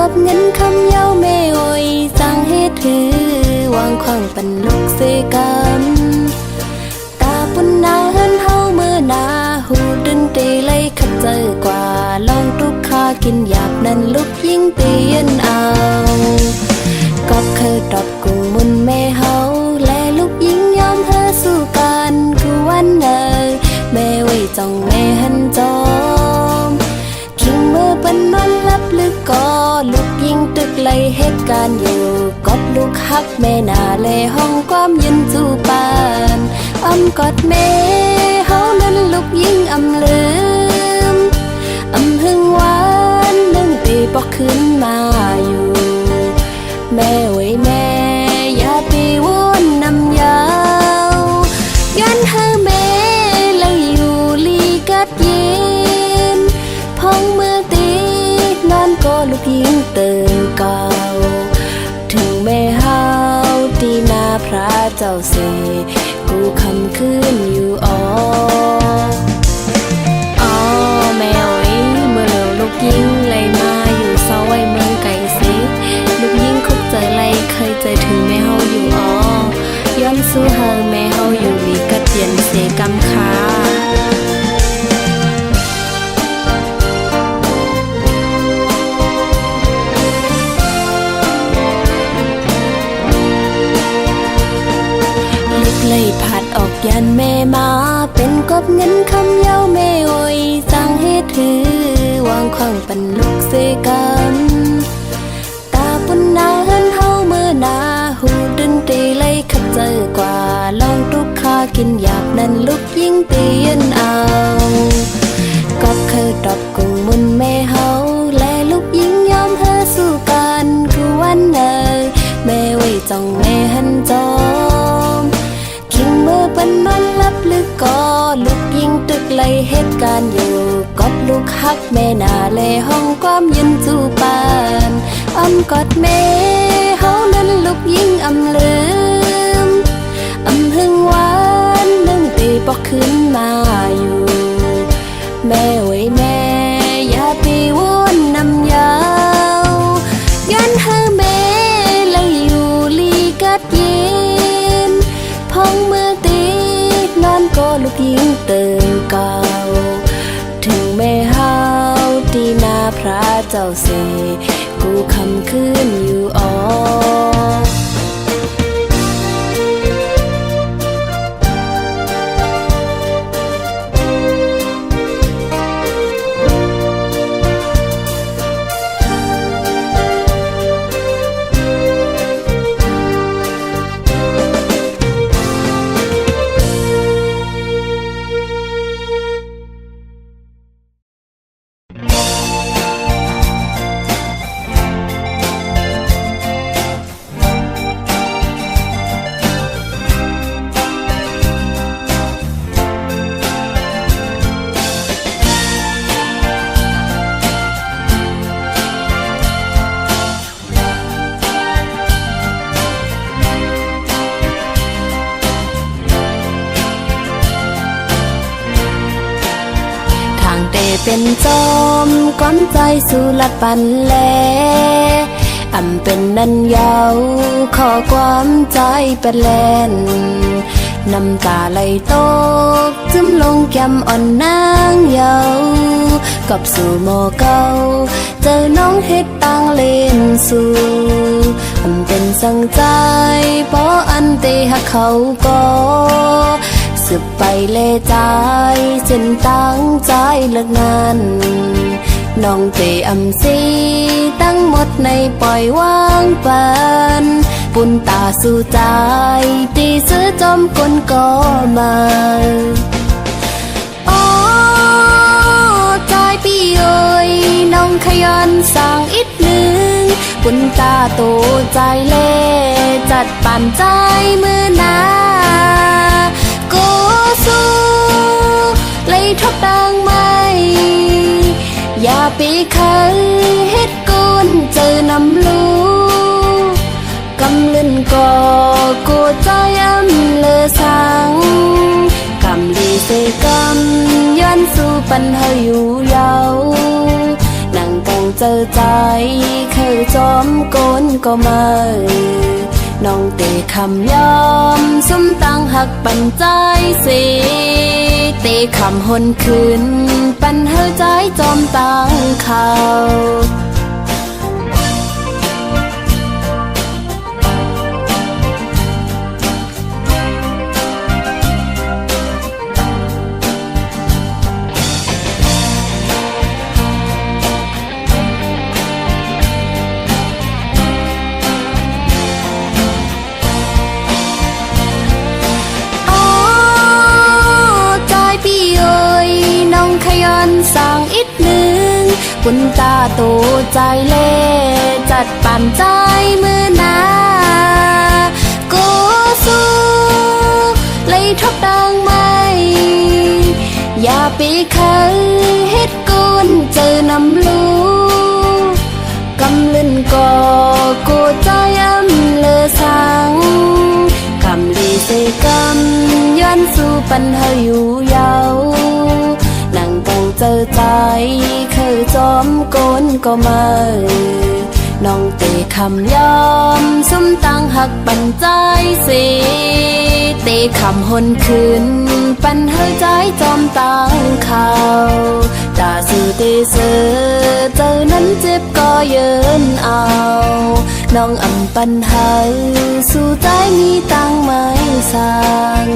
บเงินคำเย้าไม่โอยสร้างเหตุถือวางขวางปันลูกเสกันตาปุ่นนาเฮินเฮาเมื่อนาหูดึนตีไล่ขัดเจอกว่าลองทุกข้ากินหยาบนั้นลูกยิ่งเตียนเอาก็เคยตอบกุ้งมุนแม่เฮาและลูกยิ่งยอมเธอสู้กันคือวันเนยแม่ไว้จ้องแม่หันจอมคิงเมื่อเป็นนอนลับลึกก็ลูกยิ่งตึกไล่เหตุการณ์อยู่กอบลูกฮักแม่นาเลห้องความยืนจูปานอ้ำกอดแม่เฮานั้นลูกยิ่งอำลืมอำหึงหวานนึ่งตีปอกขึ้นมาอยู่แม่ไว้แม่อย่าตีวนนำยาวยันเธอแม่เลยอยู่ลีกัดเย็นพองเมื่อตีนอนก็ลูกยิ่งตื่นเก่าถึงแม่เฮาตีนาพระเจ้าเสกูคำขึ้นอยู่อ๋อแม่โอ้ยเมื่อลูกยิ่งเลยมาอยู่เศร้าไว้เมืองไก่สิลูกยิ่งคุกใจไรเคยใจถึงแม่เฮาอยู่อ๋อย้อนสู้เฮาแม่เฮาอยู่ลีกัดเย็นเสกำคาเลยผัดออกยันแม่มาเป็นกบเงินคำเย้าแม่โอยสร้างเหตุถือวางขวางปันลูกเสกันตาปุ่นนาเฮินเฮาเมื่อนาหูดึนตีไล่ขัดเจอกว่าลองทุกข้ากินหยาบนั้นลูกยิ่งเตียนเอาก็เคยตอบกุ้งมุนแม่เฮาและลูกยิ่งยอมเธอสู้กันคือวันเนยแม่ไว้จ้องแม่หันจอมเมื่อเป็นนอนลับลึกก็ลูกยิ่งตึกไล่เหตุการณ์อยู่กอบลูกฮักแม่นาเลห้องความยืนจูปานอ้ำกอดแม่เฮานั้นลูกยิ่งอำลืมอำหึงหวานนึ่งตีปอกขึ้นมาอยู่แม่ไว้แม่อย่าตีวนนำยาวยันเธอแม่เลยอยู่ลีกัดเย็นพองเมื่อตีนอนก็ลูกยิ่งตื่นเก่าถึงแม่เฮาตีนาพระเจ้าเสกูคำขึ้นอยู่อ๋อเป็นจอมก้อนใจสู่ลัดปันแลอำเป็นนันยาวขอความใจเป็นแลนน้ำตาไหลตกจึมลงแก้มอ่อนนางเยากับสู่หมอเก่าเจอน้องเฮ็ดต่างเล่นสู่อำเป็นสังใจเพราะอันเตหักเขาก็สืบไปเล่ใจเส้นตั้งใจเลิกนานน้องเตอำซีตั้งหมดในปล่อยวางปันปุ่นตาสู่ใจตีซื้อจอมกลก็มาอ๋อใจพี่เอ๋ยน้องขยันสั่งอีกหนึ่งปุ่นตาโตใจเล่จัดปั่นใจมือนาสู้ไล่ทบดังไม่อย่าไปเคยเฮ็ดกุนเจอนำลูกำลื่นก่อกูใจอำเลอสังกำลีเสกำย้อนสู่ปัญหาอยู่ยาวนั่งกัง เจอใจเคยจอมโกนก็มาน้องเตะคำยอมสมตั้งหักปันใจสิเตะคำหนคืนปันเฮอใจจอมตั้งเขาสั่งอีกหนึ่งคุณตาโตใจเล่จัดปั่นใจมือหนาโกสู้เลยทบดังไม่อย่าไปเคยเฮ็ดกุนเจอน้ำลูกำลึนก่อโกใจอำเลอสังคำลีเสกำย้อนสู่ปัญหาอยู่ยาวเจอใจเคยจอมโกนก็มาน้องเตะคำยอมสมตั้งหักปันใจสิเตะคำหนคืนปันเฮอใจจอมตั้งเขาตาสื่อเตเสอเจอนั้นเจ็บก็เยินเอาน้องอำปันหาสู่ใจมีตั้งไม่สั่ง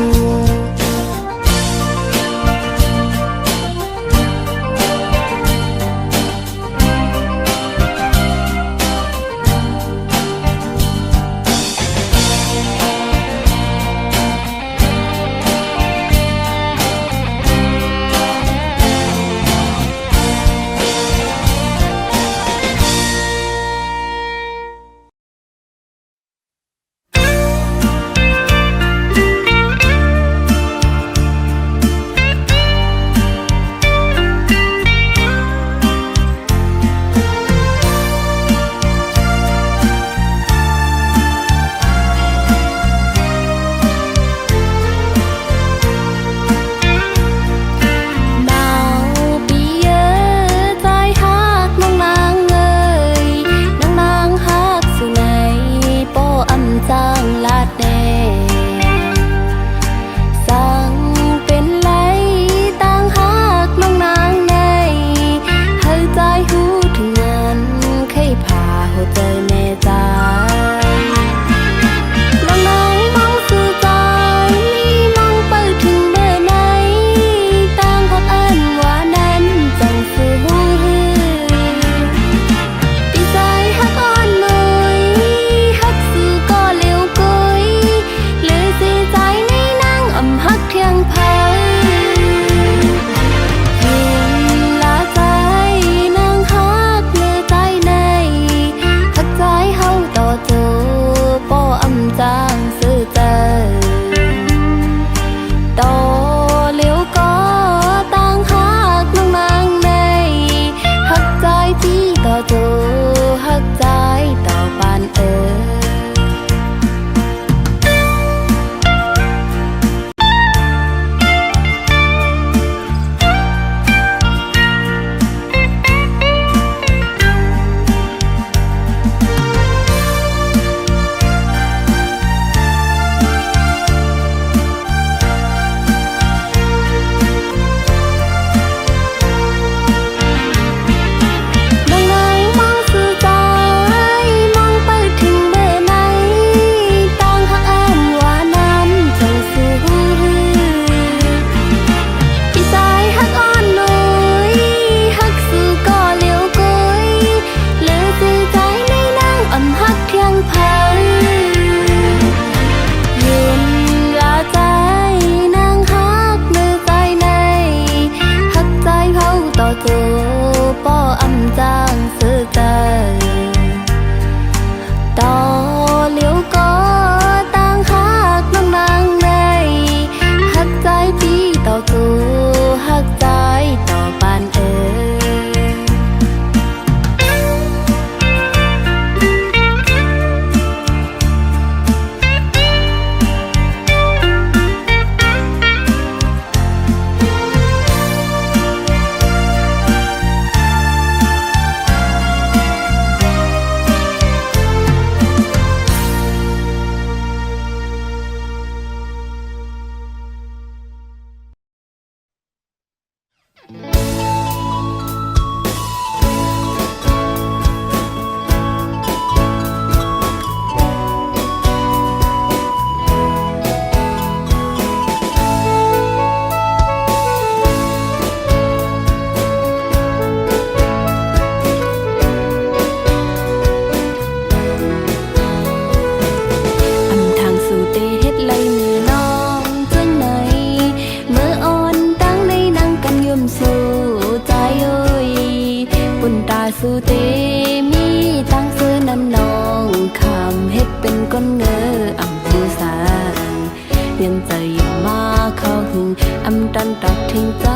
ยันใจยังมาเข้าหึงอำตันตักทิ้งใจ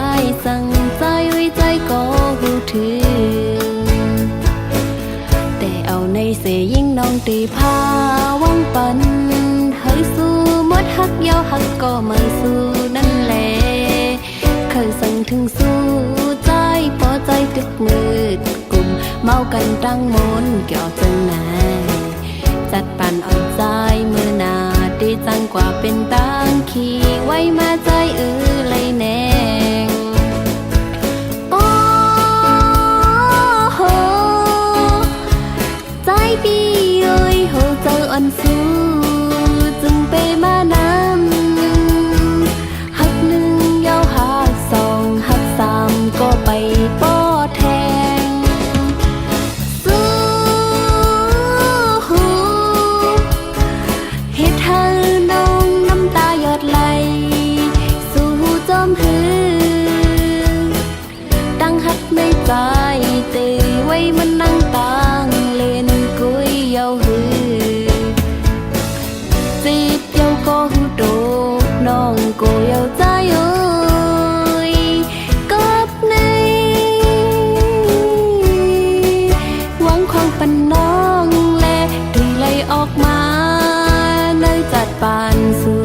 สั่งใจไว้ใจก็หูถึงแต่เอาในเสยิ่งน้องตีพาวังปันเฮ้ยสู้มดฮักยาวฮักก็ไม่สู้นั่นแหละเคยสั่งถึงสู้ใจพอใจตึกมืดกลุ่มเมากันตั้งมนเกี่ยวจังไหนจัดปั่นอ่อนใจมือนาดีจังกว่าเป็นตังขี่ไว้มาใจเลยแนงโอ้โหใจพี่เอ้ยโหเจออ่อนสู้จึงไปมานำหักหนึ่งยาวหักสองหักสามก็ไปป้อแทงสู้เฮ็ดให้น้องน้ำตาหยดไหลสู้จอมหือตั้งหักในใจเตยไว้มันนั่งตังเล่นกุยเยาหือจีบเยาก็หูโตน้องก็เยาใจเอ้ยกับในหวังความปันน้องและตีไหลออกมาในจัดปานสู่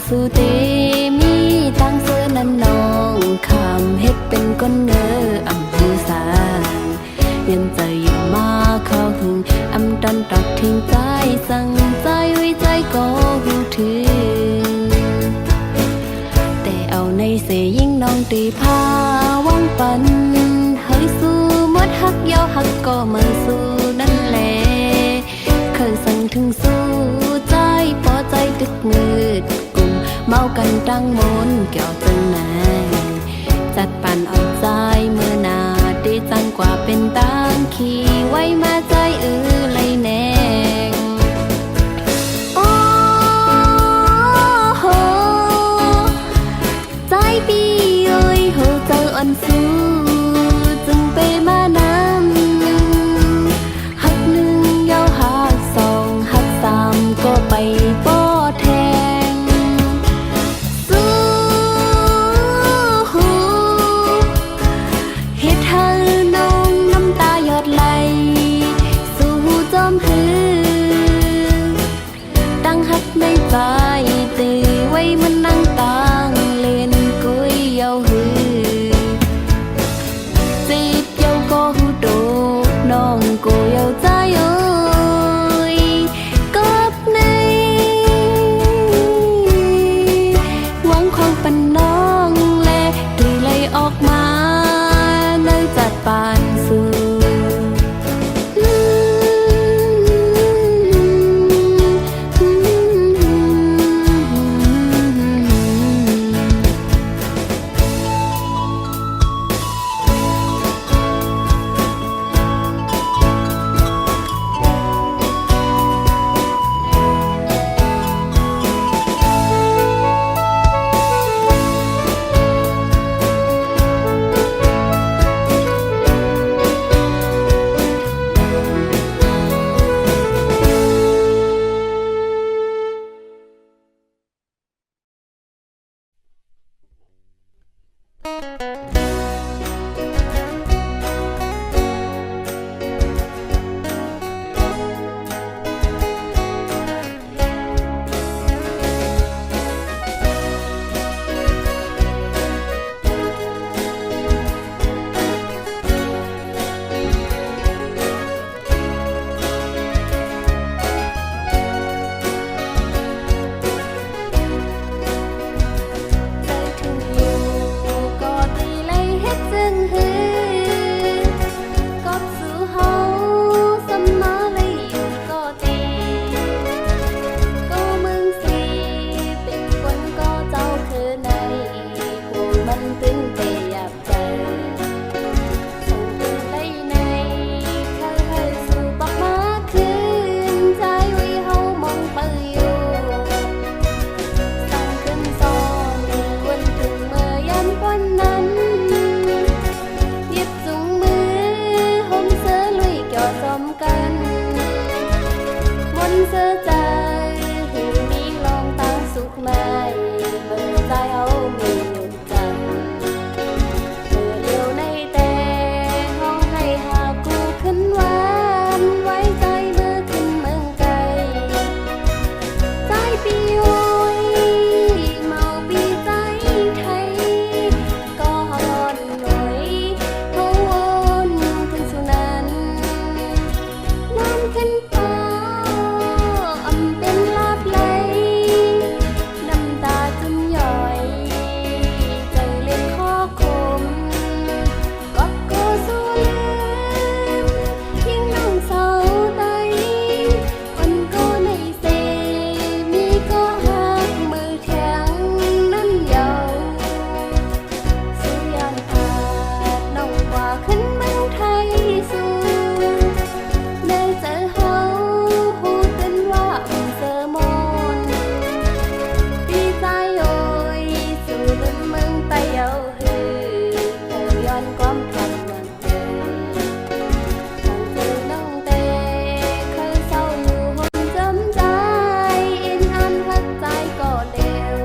สู้เตมีตั้งเสื้อนั้นน้องคำเฮ็ดเป็นก้นเงออำหูสางยันใจยังมาเข้าหึงอำตันตักทิ้งใจสั่งใจไว้ใจก็หูถึงแต่เอาในเสยิ่งน้องตีพาวังปันเฮ้ยสู้มดฮักยาวฮักก็ไม่สู้นั่นแหละเคยสั่งถึงสู้ใจพอใจตึกมืดเมากันตั้งมนเกี่ยวจังไหนจัดปั่นอ่อนใจเมื่อนาดีจังกว่าเป็นตังขี่ไว้มาใจเลยแนงโอ้โหใจพี่เอ้ยโหเจออ่อนสู้จึงไปมานำหักหนึ่งยาวหักสองหักสามก็ไปป้อแทงเฮ็ดให้น้องน้ำตาหยดไหล นเสียใจหูมีลองตาสุขไหมเมื่อใจเอามีอยู่จังเมื่อเลี้ยวในแต่ห้องให้หากูขึ้นหวานไว้ใจเมื่อขึ้นเมืองไกลใจปีโอยเมาปีใจไทยก็ฮอนหน่อยเขาวนถึงสุนันน้ำขึ้นฟ้าอำเป็นลาบไหลน้ำตาจึงย่อยใจเล็กข้อคมก็โกสู้ลืมยิ่งน้องเศร้าใดมันก็ในเสมีก็หักมือแข็งนั้นเยาสุยานขาดน้องกว่าขึ้นเมืองไทยสู่ได้เจอเฮาหูตื่นว่าเจอมนดีใจโอยสู่ลืมเมืองไตเยาฮือเธอย้อนความทำวันเจอทางเจอน้องเตเคยเศร้าอยู่หนจำใจอินอันหักใจก็เร็ว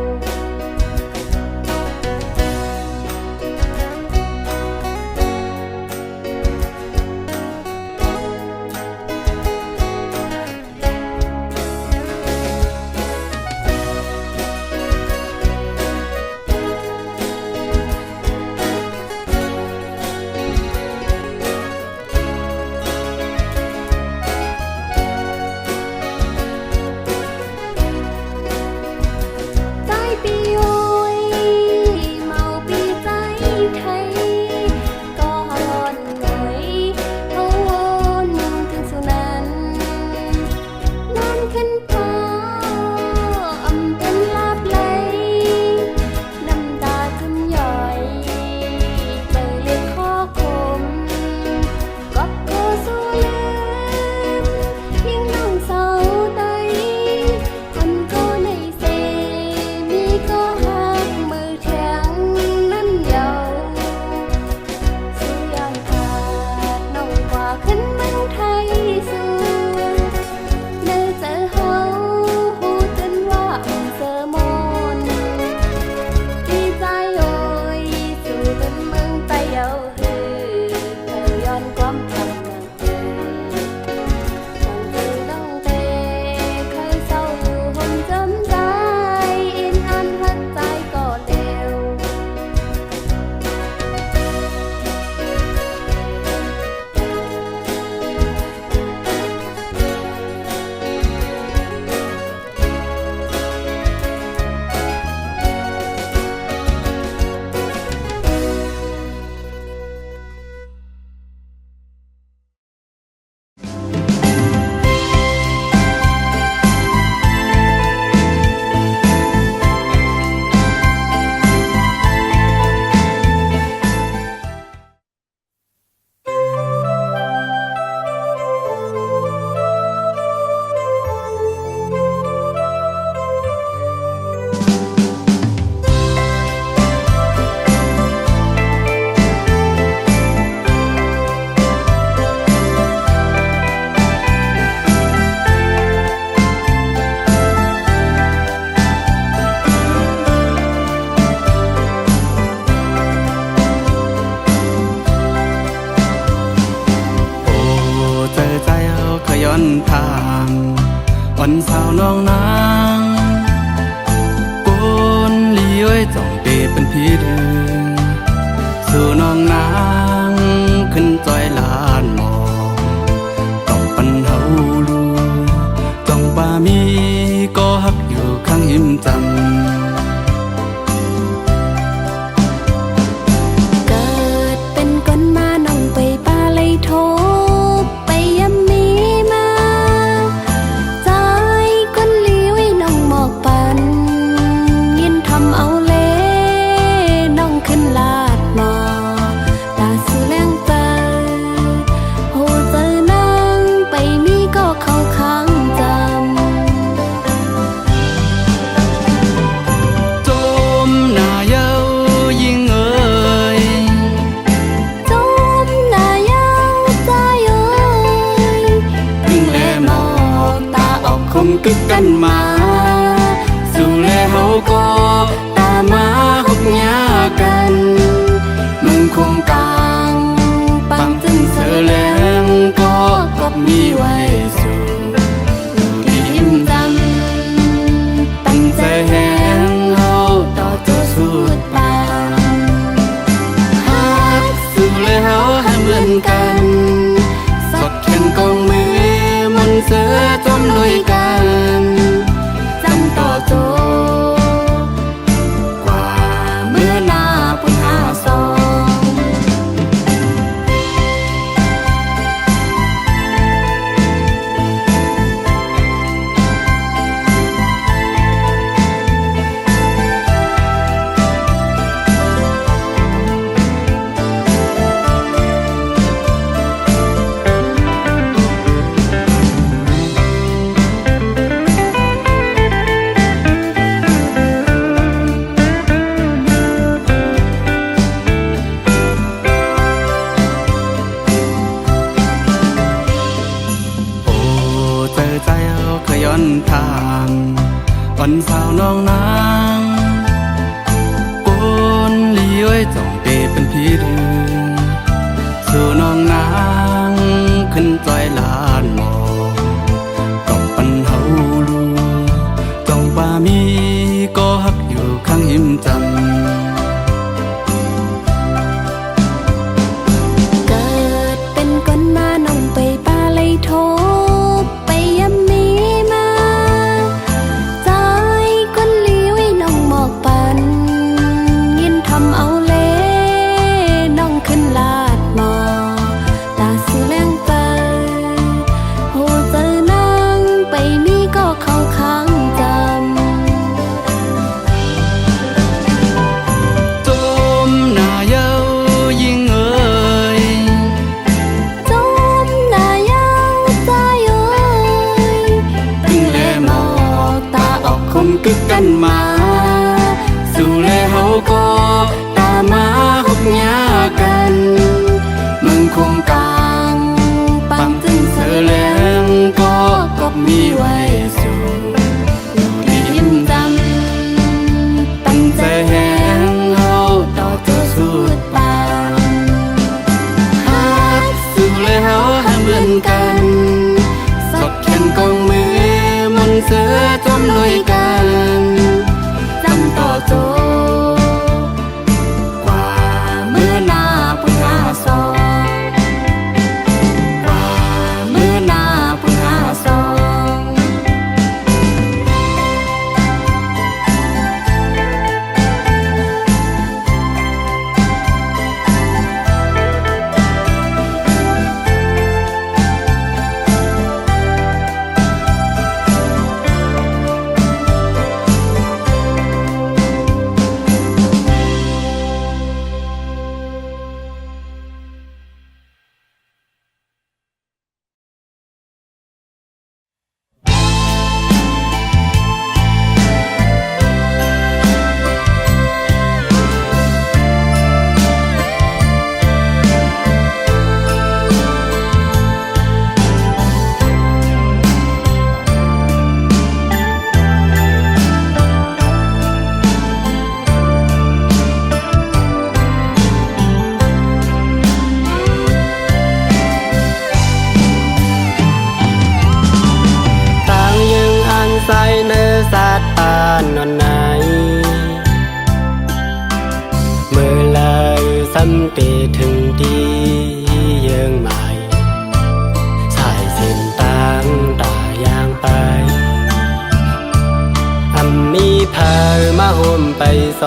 ใจปีโอยเมาปีใจไทยก็ฮอนหน่อยเขาวนถึงสุนันน้ำขึ้นฟ้าอำเป็นลาบไหลน้ำตาจึงย่อยใจเล็กข้อคมก็โกสู้ลืมยิ่งน้องเศร้าใดคนก็ในเสมีก็หักมือแข็งนั้นเยาสุยานขาดน้องกว่าขึ้นเมืองไทยสู่ได้เจอเฮาหูตื่นว่าเจอมนดีใจโอยสู่ลืมเมืองไตเยาฮือเธอย้อนความทำวันเจอทางเจอน้องเตเคยเศร้าอยู่หนจำใจอินอันหักใจก็เร็ว วันสาวน้องนางกุนลีเอ้ยจ้องเปเป็นพี่เดือสู่น้องนางขึ้นจอยลานหมอกต้องปันเฮาลูจ้องป่ามีก็ฮักอยู่ข้างหิมจัน เกิดเป็นคนมาน้องไปป่าเลยโทไปยำมีมาใจคนเลี้ยวให้น้องหมอกปันยินทำเอาเล่น้องขึ้นลาดหมอตาสูแรงใจโหเจอนางไปมีก็เข้าข้างจำ คมกึกกันมาสู่แลเฮาก็ตามมาฮบยากันมึงคงกลางปังจึงเสอแลงก็กบมีไว้สู่ที่หิมจำตั้งใจแหงเฮาต่อเจ้าสุดปานฮักสู่แลเฮาให้เหมือนกันสดแข่งกองมือมนต์เสือจมลุยกันจำต่อโจกว่าเมื่อหน้าปุญหาสอง ย้อนทางวันสาวน้องนางปนลีเอ้ยจ้องเปเป็นพี่เรืองสู่น้องนางขึ้นจอยลานหมอกกอบปันเฮาลูจ้องป่ามีก็ฮักอยู่ข้างหิมจำเกิดเป็นคนมาน้องไปป่าเลยโทไปยำมีมาใจคนเลี้ยวให้น้องหมอกปันยินทำเอาเล่น้องขึ้นลาดหมอตาสูแรงใจโหเจอนางไปมีก็เข้าข้างจำจมหน้าเย้ายิ่งเอ่ยจมหน้ายาวใจเอ่ยตึงแลหมอกตาออกคมกึกกันมาสู่แลเฮาก็ตามมาฮบยากันมึงคงกลางปังจึงเสือแลงก็กบมีไว้สู่ที่หิมจำตั้งใจแหงเฮาต่อเจ้าสุดปานฮักสู่แลเฮาให้เหมือนกันสดแข่งกองมือมนต์เสือจมลุยกันจำต่อโจกว่าเมื่อหน้าปุญหาสองกว่าเมื่อหน้าปุญหาสอง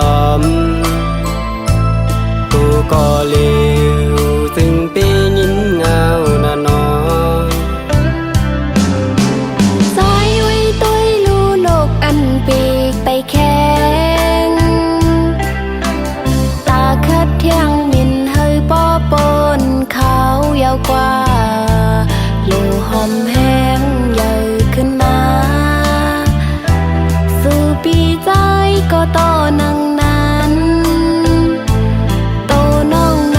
ซ้อมตูก็เลี้ยวซึ่งปียิ้มเงาหน้าน้อยสายไว้ตุ้ยลูนกอันปีกไปแข่งตาคัดเที่ยงมินเฮยป้อปนเขายาวกว่าลูหอมแห้งใหญ่ขึ้นมาสู่ปีใจก็ต่อนังนั้นโตน้องใน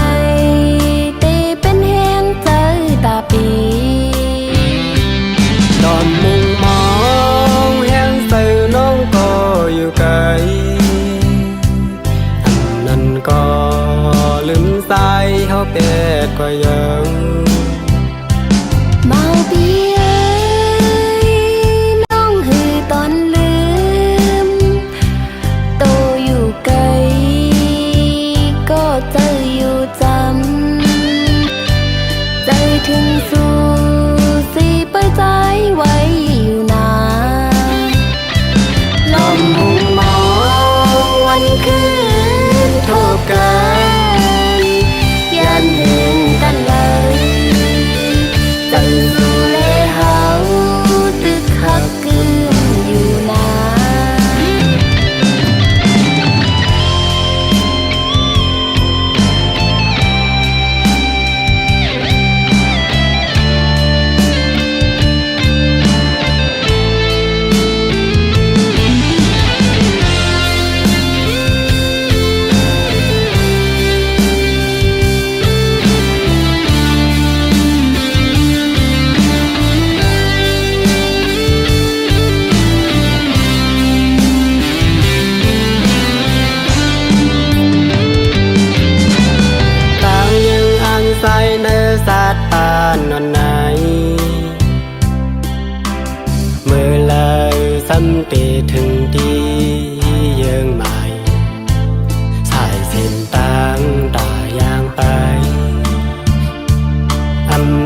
ไปถึงดีเยื่องใหม่สายเส้นตั้งตายางไป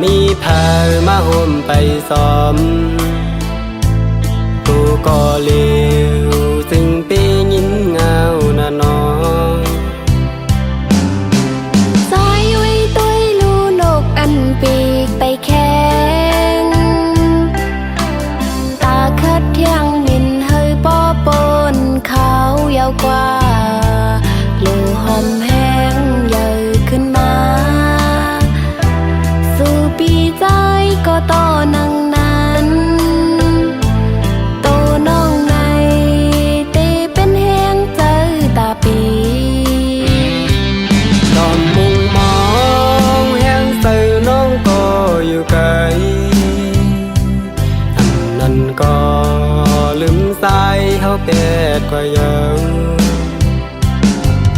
มีพามาห่มไปซ้อมกูก็เลี้ยวซึ่งปียินเงาหน้าน้องสายไว้ต้วยลูนกอันปีกไปแข่งตาคัดเที่ยงมินเฮยป้อปนเขายาวกว่าลูหอมแห้งใหญ่ขึ้นมาสู่ปีใจก็ต่อนังนั้นโตน้องในเตเป็นแห้งเจอตาปีตอนมุงมองแห้งใส่น้องก็อยู่ไกลอันนั้นก็ลืมสายเฮาเป็ดกว่ายัง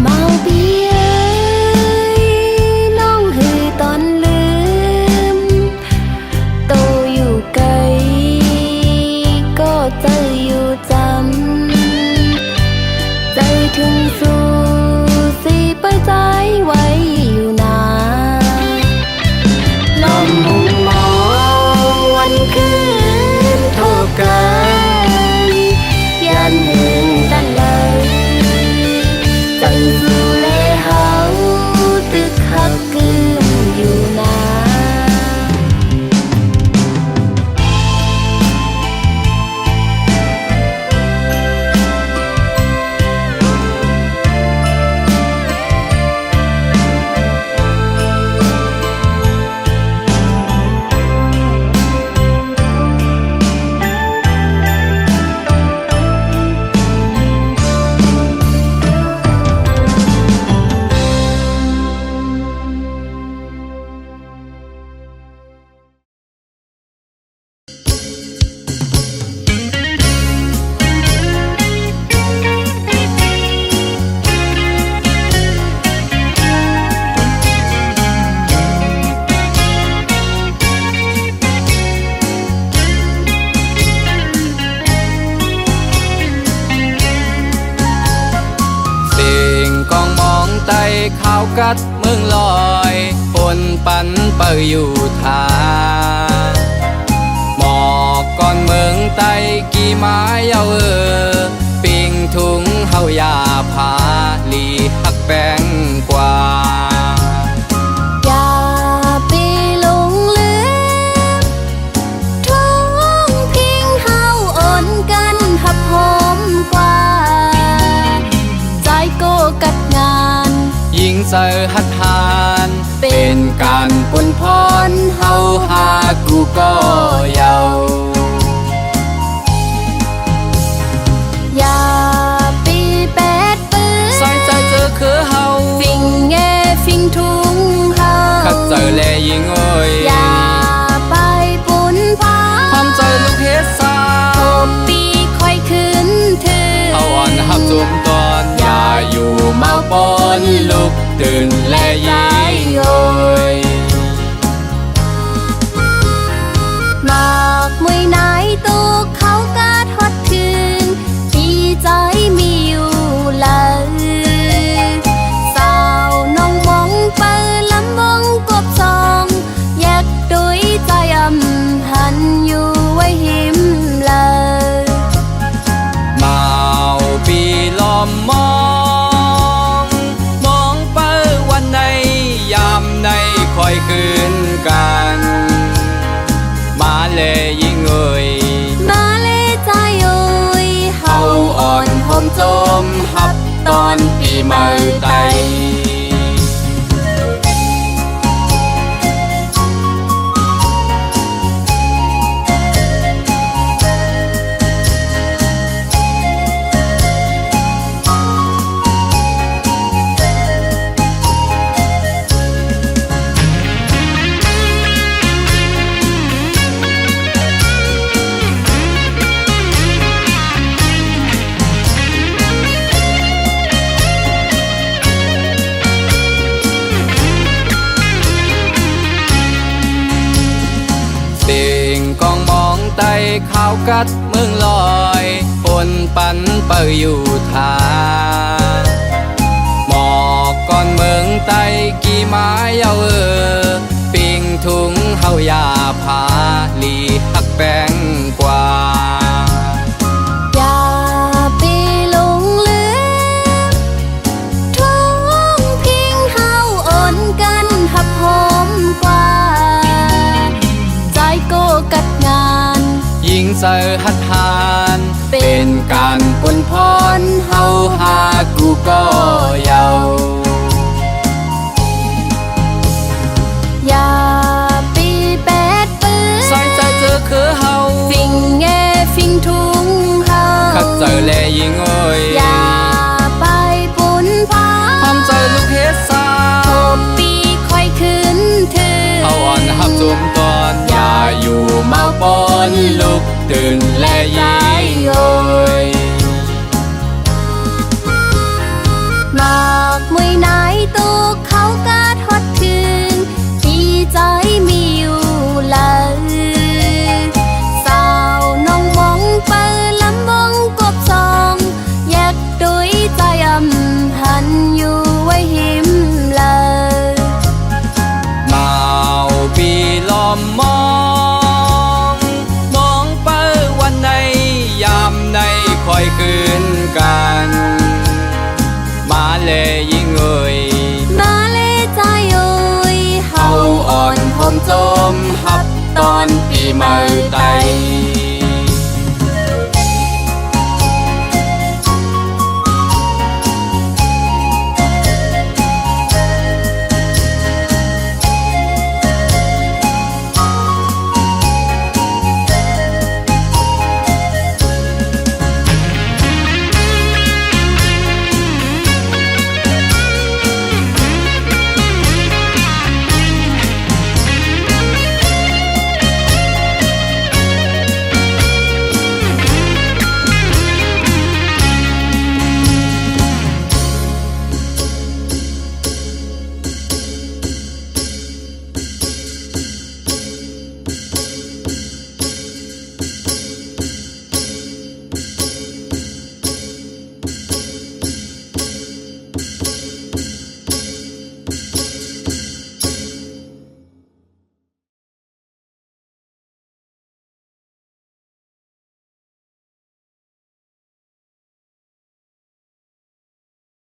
เมาเบียน้องหือตอนลืมโตอยู่ไกลก็ใจอยู่จำใจถึงสู่สิไปใจไว้อยู่นาลมมุงมองวันคืนโทกันยันเห็นดันเลยใจสู่เลเฮาตึกหักกึมอยู่นาข้าวกัดเมืองลอยปนปันเปยอยู่ทาหมอกก่อนเมืองไตกี่ไม้เยาปิงถุงเฮายาพาลีหักแป้งกว่าอย่าไปหลงลืมท้องพิงเฮาอ่อนกันหับหอมกว่าใจโกกัดงานยิงเสอหัดหานเป็นการปนพรเฮาหากูก็เยาอย่าปีแปดปืนใส่ใจเจอคือเฮาฟิงแง่ฟิงทุงเฮาขัดเจอแลยิงเอ้ยอย่าไปปุนพาทำใจลูกเฮ็ดซาโอปีค่อยขึ้นถือเฮาอ่อนหับจุ่มตอนอย่าอยู่เมาปนลุกตื่นและยิงเอ้ยมากมวยไหนตุกเขากาทอดคืนที่ใจมีอยู่เลยสาวน้องมองเปิดลำวงกบซองแยกดุยใจอำหันอยู่ไว้หิมเลยเมาปีลอมมองมองเปิดวันในยามในคอยคืนกันมาเลยยิ่งเอ่ยมาเลยใจเอ่ยเฮาอ่อนหอมจมหับตอนปีใหม่ไตข้าวกัดเมืองลอย ปนปันเปออยู่ทาหมอกก่อนเมืองไต้กี่ไม้เอาปิงทุงเฮายาพาลีหักแป้งกว่า อย่าไปหลงลืมท้องพิงเฮาอ่อนกันหับหอมกว่าใจโกกัดงาน ยิงเสอหัดหานเป็นการปนพรเฮาหากูก็เยา อย่าปีแปดปืน ใส่ใจเจอคือเฮา ฟิงแงฟิงทุงเฮา ขัดเจอแลยิงเอ้ย อย่าไปปุ่นพา ทำใจลูกเฮ็ดซา โอปีค่อยขึ้นถือ เอาอ่อนหับจุมตอนอย่าอยู่เมาปนลุกตื่นแลยิงเอ้ย หมากมวยไหนตุกเขากาทอดคืนที่ใจมีอยู่เลยสาวน้องมองเปิดลำวงกบซองแยกดุยใจอำหันอยู่ไว้หิมเลย เมาปีลอมมองมองเปิ้ลวันในยามในคอยคืนกัน มาเลยยิงเอ่ย มาเลยใจโอ้ยเฮา เฮาอ่อนผมจมหับตอนปีใหม่ไต